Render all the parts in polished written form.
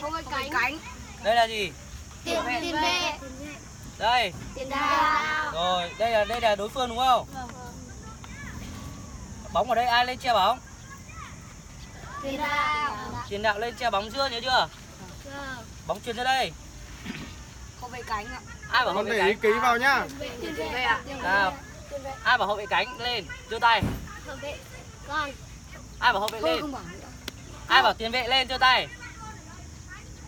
Không phải cánh. Đây là gì? Tiền vệ. Đây. Tiền đạo. Rồi, đây là đối phương đúng không? Bóng ở đây ai lên che bóng? Tiền đạo. Tiền đạo lên che bóng chưa, nhớ chưa? Bóng chuyền ra đây. Không phải cánh ạ. Ai bảo hậu vệ cánh? ký vào nhá. Tiền vệ ạ. Nào. Ai bảo hậu vệ cánh lên, giơ tay. Hậu vệ. Con. Ai bảo hậu vệ lên? Không bảo nữa. Ai bảo tiền vệ lên giơ tay?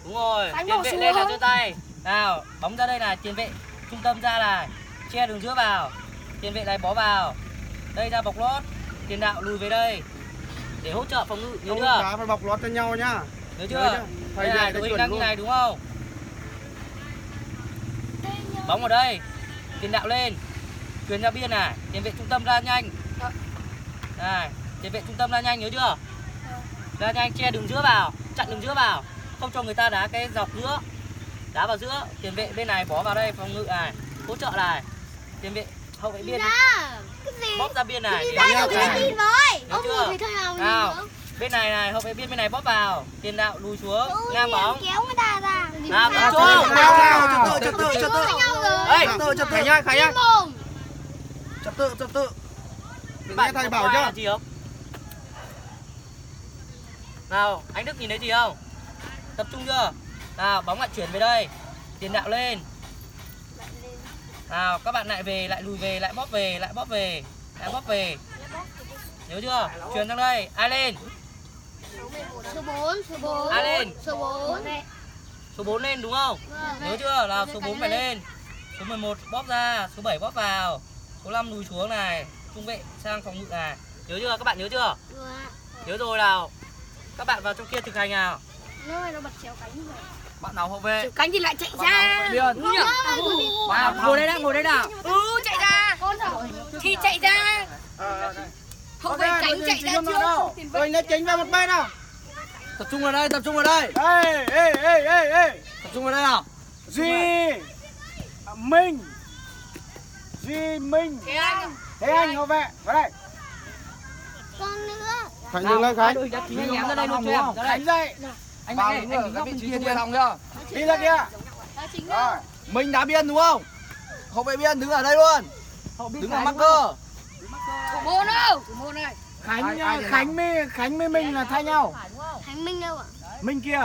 Đúng rồi, Cánh tiền bỏ vệ xuống. lên là giơ tay. Nào, bóng ra đây này, tiền vệ trung tâm ra này, che đường giữa vào. Tiền vệ này bó vào. Đây ra bọc lót. Tiền đạo lùi về đây để hỗ trợ phòng ngự, nhớ chưa? Đá phải bọc lót cho nhau nhá. Nhớ chưa? Thầy Đây này, dạy đội hình chuẩn đang như luôn. này đúng không? Bóng ở đây. Tiền đạo lên. Chuyền ra biên này, tiền vệ trung tâm ra nhanh. Này, tiền vệ trung tâm ra nhanh nhớ chưa? Ra nhanh che đường giữa vào, chặn đường giữa vào, không cho người ta đá cái dọc giữa. Đá vào giữa, tiền vệ bên này bó vào đây phòng ngự này, hỗ trợ này. Tiền vệ hậu vệ biên Cái gì? bóp ra biên này. Đi ra Nhớ rồi cái gì với? Nhớ Ông chưa? ngồi thì thôi nào Nào, nữa. bên này này, hậu vệ biên bên này bóp vào, tiền đạo lùi xuống, ngang bóng. Kéo người ta ra. Nào, tập trung. Trật tự. Đây, Khải nhá. Mồm. Trật tự. bạn Nghe thầy có bảo coi chưa? là gì không? Nào, anh Đức nhìn thấy gì không? Tập trung chưa? Nào, bóng lại chuyển về đây. Tiền đạo lên. Nào, các bạn lại về, lại lùi về, lại bóp về, lại bóp về, lại bóp về. Nhớ chưa? Chuyển sang đây, ai lên? Số 4. Ai lên? Số 4. Số 4 lên đúng không? Nhớ chưa? Nào, số 4 phải lên. Số 11 bóp ra, số 7 bóp vào. Số 5 lùi xuống này, trung vệ sang phòng ngự này. Nhớ chưa? Các bạn nhớ chưa? Nhớ rồi nào. Các bạn vào trong kia thực hành nào. Nó bật chéo cánh rồi. Bạn nào hậu vệ? Cánh thì lại chạy ra. Đúng nhỉ? Bạn nào ngồi đây nào. Chạy ra. Thì chạy ra. Hậu vệ cánh chạy ra trước. Rồi nó chính vào một bên nào. Tập trung vào đây, tập trung vào đây. Ê. Tập trung vào đây nào. Duy Minh. Thế anh hậu vệ vào đây. Con nữa. Khánh dừng lên Khánh. Nhắm ra đây luôn cho em. Ra đây. Khánh dậy. Anh Mạnh ơi, anh đứng vị trí trung lòng chưa? Đi ra kia. Đó chính Rồi. là. Mình đá biên đúng không? Hậu vệ biên đứng ở đây luôn. Đứng ở marker. Thủ môn đâu? Thủ môn này. Khánh với Minh là thay nhau. Thánh Minh đâu ạ? Minh kia.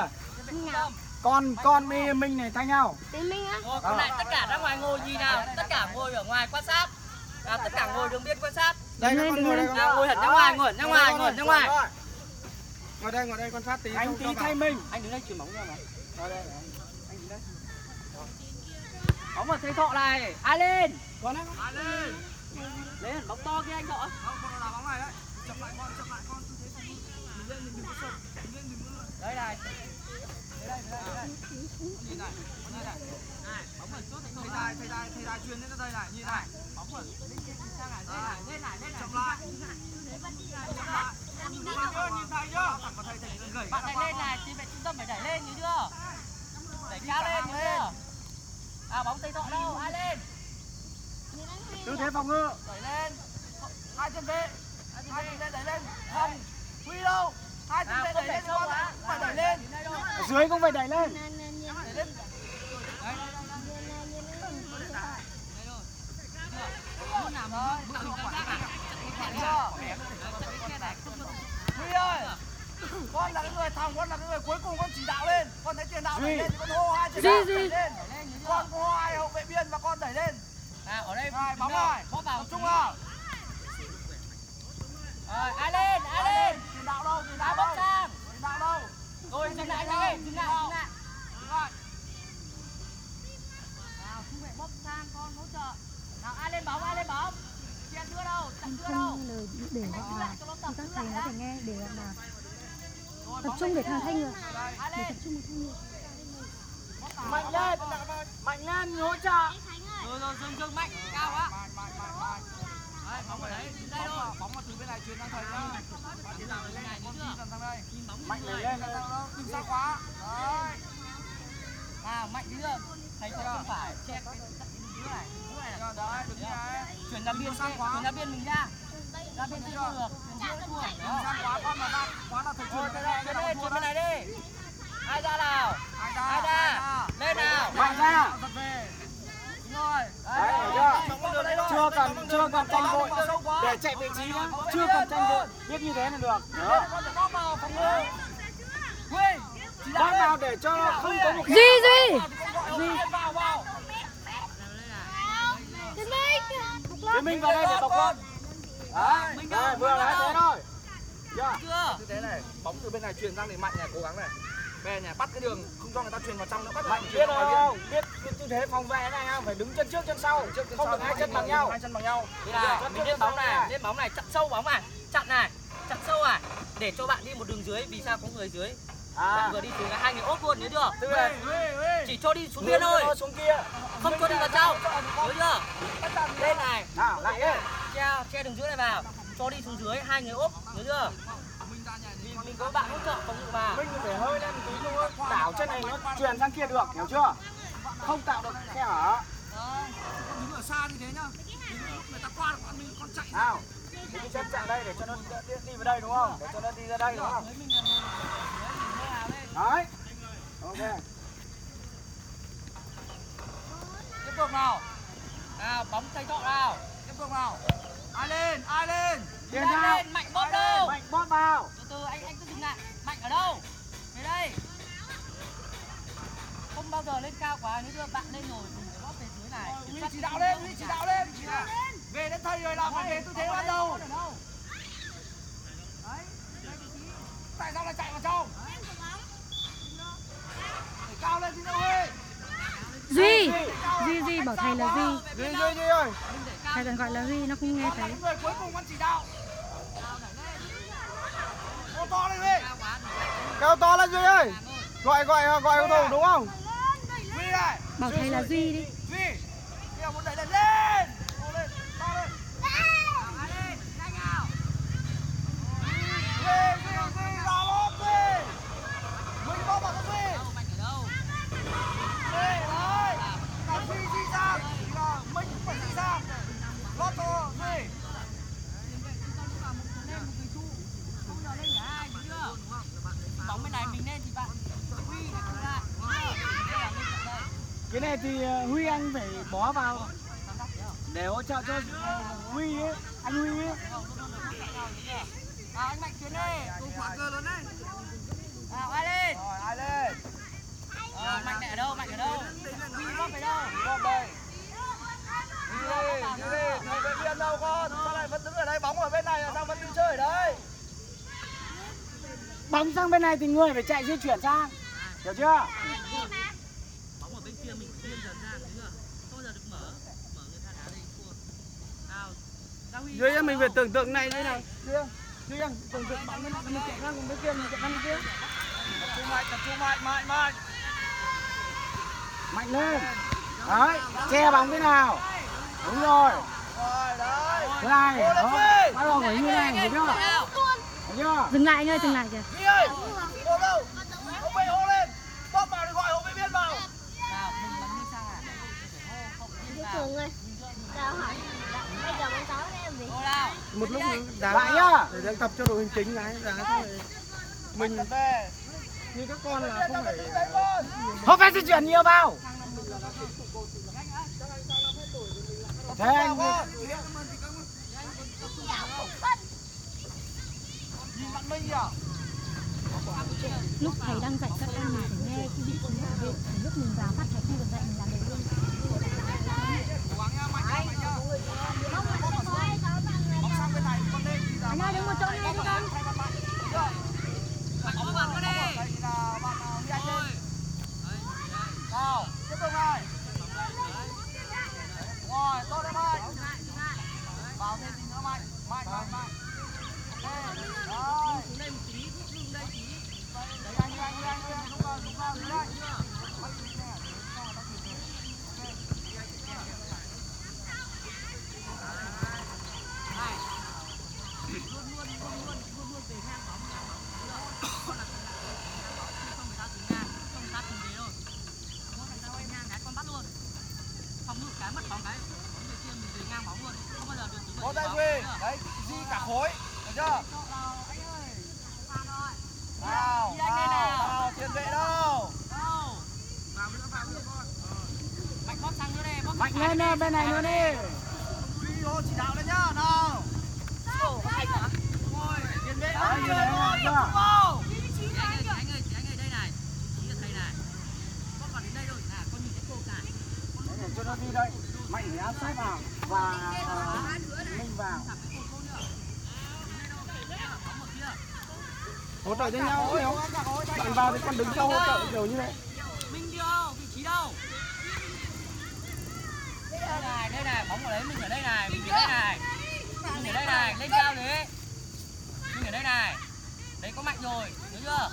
Minh nào? Con với Minh này thay nhau. Tiến Minh á? Rồi, còn lại tất cả ra ngoài ngồi nhìn nào. Tất cả ngồi ở ngoài quan sát. Nào, tất cả ngồi đường biên quan sát. Đây các con ngồi đây. Nào, ngồi hẳn ra ngoài, ngồi hẳn ra ngoài, ngồi hẳn ra ngoài. Ngồi đây quan sát tí. Anh tí thay Minh. Anh đứng đây chuyển bóng ra mà. Anh đứng đây. Bóng vào thấy Thọ này. Ai lên? Con đấy. Ai lên? Lấy hẳn bóng to kia anh Thọ. Không, con đá bóng này đấy. Chậm lại con tư thế phòng ngự. Mình lên đừng có sợ. Mình lên đừng có sợ. Đây này. Đây. Nhìn này. Này, bóng ở chỗ thành Thầy đài truyền đến cho đây này, nhìn này. bóng ở sang này, lên này. Chậm lại. Nhìn thầy chưa? Bạn đẩy lên này, team vệ trung tâm phải đẩy lên nhớ chưa? Đẩy cao lên nhớ chưa? À, bóng Tây Thọ đâu? Ai lên? Tư thế phòng ngự. Đẩy lên. Hai chân vệ. Hai chân vệ đẩy lên. Không. Huy đâu? Hai chân vệ đẩy lên con. Phải đẩy lên. Ở dưới cũng phải đẩy lên. Đẩy lên. Huy ơi, con là cái người thòng, con là cái người cuối cùng con chỉ đạo lên. Con thấy tiền đạo đẩy lên thì con hô hai tiền đạo đẩy lên. Con hô hai hậu vệ biên và con đẩy lên. À, ở đây bóng rồi, bóp vào tập trung vào. Rồi, ai lên? Tiền đạo đâu? Tiền đạo bóp sang. Tiền đạo đâu? Rồi, dừng lại anh ơi, dừng lại. Rồi. Nào, trung vệ bóp sang con hỗ trợ. Nào, ai lên bóng? Chị ăn đưa đâu? Chặn đưa đâu? Lời để các thầy nó phải nghe để là tập trung để thằng Thanh được. Để tập trung một Thanh được. Mạnh lên hỗ trợ. Rồi, dừng mạnh, cao quá. Đấy, bóng ở đấy, đây thôi. Bóng mà từ bên này truyền sang thầy nhá. Tiến vào bên này nhớ chưa? Sang đây. Nhìn bóng Mạnh như đẩy này. lên đừng xa quá. Đấy. Nào, mạnh tí nữa. Thầy sẽ không phải check cái dưới này. Đấy, đứng như này. Chuyển ra biên sang quá. Chuyển ra biên mình ra. Ra biên chưa được. Chuyển giữa luôn. Sang quá con mà ra quá là thầy truyền. Chuyển bên này đi. Ai ra nào? chưa cần tranh vội để chạy vị trí nhá, chưa cần tranh vội, biết như thế là được. Đó. Bóp vào để cho không có một Duy Tiến Minh vào đây để bọc con. Đấy, đây, vừa là thế thôi. Chưa. Như thế này, bóng từ bên này truyền sang để Mạnh này, cố gắng này. Bên này bắt cái đường không cho người ta truyền vào trong nữa, bắt Mạnh biết không? Biết tư thế phòng vệ này không? Phải đứng chân trước chân sau, không được hai chân bằng nhau. Hai chân bằng nhau. Đây này, mình lên bóng này, chặn sâu bóng này, chặn sâu à, để cho bạn đi một đường dưới, vì sao có người dưới. Bạn vừa đi xuống là hai người ốp luôn, nhớ chưa? Tức là Chỉ cho đi xuống biên thôi, xuống kia. không cho đi vào trong, nhớ chưa? Lên này, Nào, lại đi. che đường dưới này vào, cho đi xuống dưới, hai người ốp, nhớ chưa? Mình có bạn hỗ trợ phòng ngự mà. Mình phải hơi lên một tí thôi, đảo chân này nó truyền sang kia được, hiểu chưa? Không tạo được khe hở. Đứng ở xa như thế nhá. Người ta qua được mình còn chạy. Nào, mình chân chặn đây để cho nó đi vào đây đúng không? Để cho nó đi ra đây đúng không? Đấy. Ok. Tiếp tục nào. Nào, bóng tay trọ nào. Tiếp tục nào. Ai lên, ai lên. Tiền nào. Mạnh bóp đâu? Mạnh bóp vào. Từ từ anh cứ dừng lại. Mạnh ở đâu? Về đây. Không bao giờ lên cao quá, nếu đưa bạn lên rồi thì phải bóp về dưới này. Huy chỉ đạo lên, Huy chỉ đạo lên. Về đến thầy rồi là phải về tư thế ban đầu. Tại sao lại chạy vào trong? Phải cao lên chứ đâu Huy. Duy bảo thầy là Duy. Duy ơi. Thầy còn gọi là Duy, nó không nghe thấy. Người cuối cùng vẫn chỉ đạo. Cao to lên Huy. Cao to lên Duy ơi. Gọi cầu thủ đúng không? Huy này. Bảo thầy là Duy đi. Duy. Bây giờ muốn đẩy lên. Lên. Lên. To lên. Duy, ra bóp Duy. Mình bóp vào cho Duy. Mạnh ở đâu? Đây, đấy. Là Duy đi sang. Là mình cũng phải đi sang. Lót cho Duy. Bóng bên này mình lên thì bạn Huy này không ra. Cái này thì Huy anh phải bó vào để hỗ trợ cho Huy ấy, anh Huy ấy. Anh Mạnh chuyến đi. Cùng quả cơ lớn đấy. Ai lên? Rồi, ai lên? Mạnh này ở đâu? Mạnh ở đâu? Huy bóp về đâu? Bóp đây. Đi, thầy vệ viên đâu con? Sao lại vẫn đứng ở đây? Bóng ở bên này là sao vẫn đứng chơi ở đây? Bóng sang bên này thì người phải chạy di chuyển sang, hiểu chưa? Bóng ở bên kia mình phải dần ra, đúng chưa? Không bao giờ được mở người ta đá đây thua. Nào, ra Huy. Duy mình phải tưởng tượng này đây nào. Duy tưởng tượng bóng mình chạy sang bên kia, mình chạy sang bên kia. Tập trung mạnh. Mạnh lên. Đấy, che bóng thế nào? Đúng rồi. Rồi, đấy. Thế này, Ô, lên đó. Duy. Bắt đầu phải như này, hiểu chưa? Hiểu chưa? Dừng lại anh ơi, dừng lại kìa. Duy ơi, hô đâu? Hô vệ hô lên. Bóp vào thì gọi hô vệ viên vào. Nào, mình bắn đi sang à? Phải hô, không đi vào. Cường ơi, chào hỏi. Bây giờ bóng táo đấy em gì? Hô nào. Một lúc đá lại nhá. Để đang tập cho đội hình chính cái đá xong rồi mình về. như các con là không phải không phải di chuyển nhiều vào. Thế anh Nhìn bạn Minh nhỉ? Lúc thầy đang dạy các em mình phải nghe cái vị trí bảo vệ. Để lúc mình vào phát thầy không được dạy mình làm được luôn. Cố gắng nha, mạnh nhá. Bóng sang bên này, con lên đi ra. Anh ơi, đứng một chỗ này đi con. Mạnh bóng vào đi. Đây là bạn Huy Anh lên. Nào, tiếp tục này. Rồi, tốt đấy Mạnh. Vào thêm gì nữa Mạnh. Mạnh. Ok. Rồi. Xuống đây một tí, xuống đây tí. Đấy anh, đúng rồi, dưới đây. Có tay Huy, đấy, di cả khối, được chưa? Nào, tiền vệ đâu? Mạnh bóp sang nữa đây, bóp mạnh lên bên này luôn đi. Huy chỉ đạo lên. Đấy, như thế là chưa? Anh ơi, đây này. Chí là thầy này. Con còn đến đây rồi, con nhìn thấy cô cả. Đấy, để cho nó đi đây. Mạnh phải áp sát vào và Minh vào. Hỗ trợ cho nhau hiểu. Bạn vào thì con đứng sau hỗ trợ kiểu như thế. Minh đi đâu? Vị trí đâu? Đây này, bóng ở đấy, mình ở đây này, mình ở đây này. Mình ở đây này, lên cao thế. Mình ở đây này. Đấy có Mạnh rồi, nhớ chưa?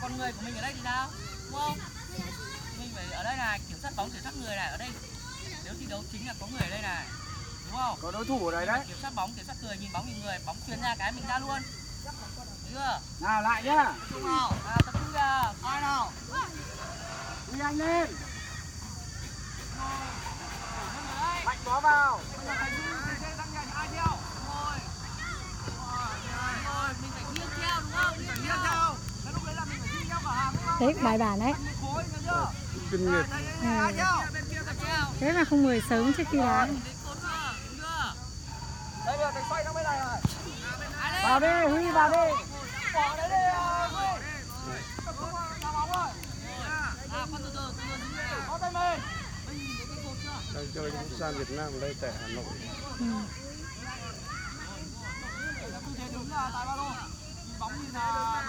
Con người của mình ở đây thì sao? Đúng không? Mình phải ở đây này, kiểm soát bóng, kiểm soát người này, ở đây. Nếu thi đấu chính là có người ở đây này. Đúng không? Có đối thủ ở đây đấy. Kiểm soát bóng, kiểm soát người, nhìn bóng nhìn người, bóng chuyền ra cái mình ra luôn. Được chưa? Nào lại nhá. Tập trung vào, tập trung vào. Ai nào? Đi anh lên. Mạnh bó vào. Rồi, mình phải nghiêng theo đúng không? Nghiêng theo. Đấy, bài bản đấy. Kinh nghiệp. Thế mà không mời sớm trước khi đá. Đây rồi, xoay sang bên này rồi. Vào đi, Huy vào đi. Bỏ đấy đi, Huy. Tập trung vào đá bóng rồi. Con từ từ Có tay mình. Đang chơi những sàn Việt Nam ở đây tại Hà Nội. Tư thế đứng là tại ba lô. Nhìn bóng nhìn là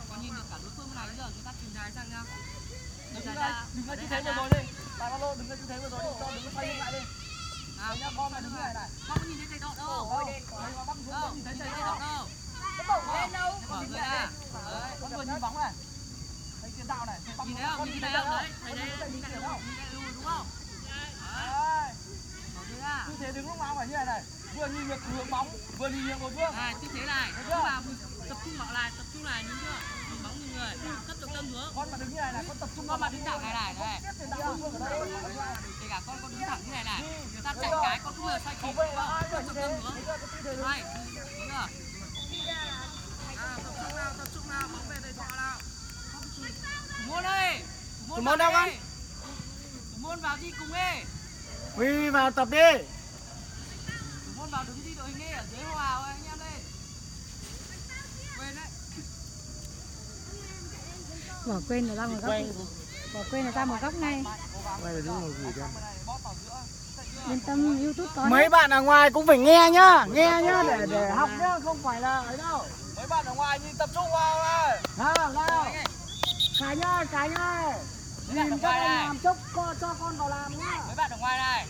con nhìn được cả đối phương này, giờ chúng ta chuyền dài sang nhau. đừng lên tư thế vừa rồi đi. Tại ba lô đừng lên tư thế vừa rồi đi, cho đừng xoay lưng lại đi. Nào Nhá, con này đứng như này này. không có nhìn thấy thầy Đọt đâu. Đây mà băng xuống Đâu, nhìn thấy thấy thầy thầy đâu. Đọt đâu. Lên đâu? Mở người ra. Đấy. Con vừa nhìn bóng này. Thấy tiền đạo này, thấy bóng. Nhìn thấy không? Nhìn thấy không? Đấy, thấy đấy, nhìn thấy đúng không? Đấy. Mở người ra. Tư thế đứng lúc nào phải như này này. Vừa nhìn được hướng bóng, vừa nhìn được đối phương. Này, tư thế này. Nhưng mà mình tập trung vào lại, tập trung này, nhìn chưa? Nhìn bóng nhìn người, thấp trọng tâm xuống. Con mà đứng như này này, con tập trung Con mà đứng thẳng này này, này. tiếp tiền đạo đối phương ở đây. Kể cả con đứng thẳng như này này. Người ta chạy cái con cũng vừa xoay kịp, đúng không? Thấp trọng tâm xuống. Này, đúng chưa? Tập trung nào, bóng về thầy Thọ nào. Thủ môn đây. Thủ môn đâu con? Thủ môn vào đi cùng đi. Huy vào tập đi. Thủ môn vào đứng đi đội hình đi, ở dưới hòa ơi, anh em lên. Quên đấy. Bỏ quên là ra một góc. Bỏ quên là ra một góc ngay. Quay là đúng rồi gì đây? Yên tâm, YouTube có Mấy đấy. bạn ở ngoài cũng phải nghe nhá, để học nhá, không phải là ấy đâu. Mấy bạn ở ngoài nhìn tập trung vào này. Nào. Cái nhá. Nhìn các anh làm cho con vào làm nhá. Mấy bạn ở ngoài này.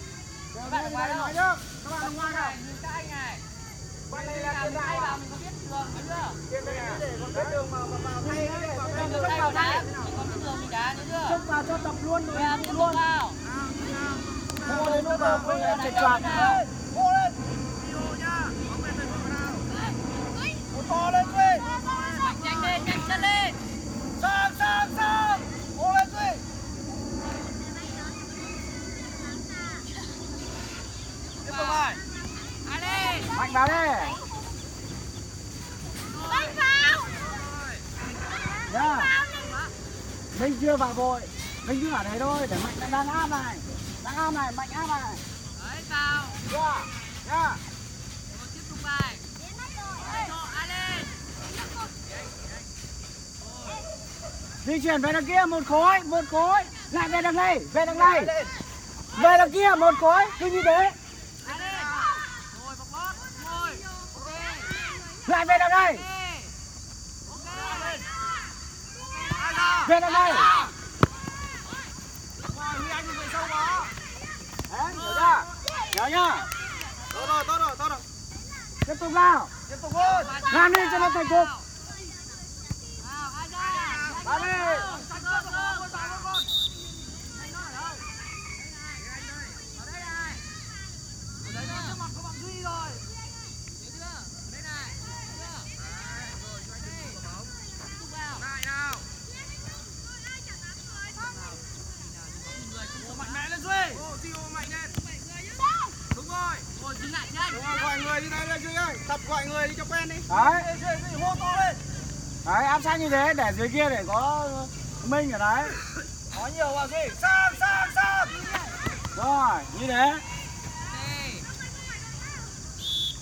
Mấy bạn ở ngoài đâu? Nói nhá. Các bạn ở ngoài nào. Nhìn các anh này. Bạn này Khi là nào tiền mình đạo tay vào à? mình có biết đường, biết chưa? Tiền đây à? Để con biết đường mà vào thay ấy, để Mình được tay vào đá, mình có biết đường mình đá, nhớ chưa? chúc vào cho tập luôn rồi. Bây giờ tiếp tục vào. Hô lên lúc nào cũng chạy choạc. Hô lên. Một to lên Duy. Nhanh lên, nhanh chân lên. Sang. Hô lên Duy. Tiếp tục này. Ai lên. Mạnh vào đi. Đánh vào. Nhá. Minh chưa vào vội. Minh cứ ở đấy thôi, để Mạnh đang áp này. Mạnh áp này. Đấy, vào. Nhá. Rồi tiếp tục bài. Cho ai lên. Di chuyển về đằng kia một khối. Lại về đằng này, Về đằng kia một khối, cứ như thế. Ai lên. Rồi, bọc lót. Rồi. Ok. Lại về đằng này, Ok. về đằng này. Rồi, Huy Anh về sâu đó. Đấy, hiểu chưa? Nhớ nhá. Tốt rồi. Tiếp tục nào. Tiếp tục luôn. Làm đi cho nó thành cục. Nào, ai ra. Làm đi. Mạnh mẽ lên Duy. Mạnh lên. Đúng rồi. Rồi, dừng lại nhanh. Đúng rồi, gọi người đi đây lên Duy ơi. Tập gọi người đi cho quen đi. Đấy. Duy hô to lên. Đấy, áp sát như thế để dưới kia để có Minh ở đấy. Nói nhiều vào Duy. Sang. Rồi, như thế.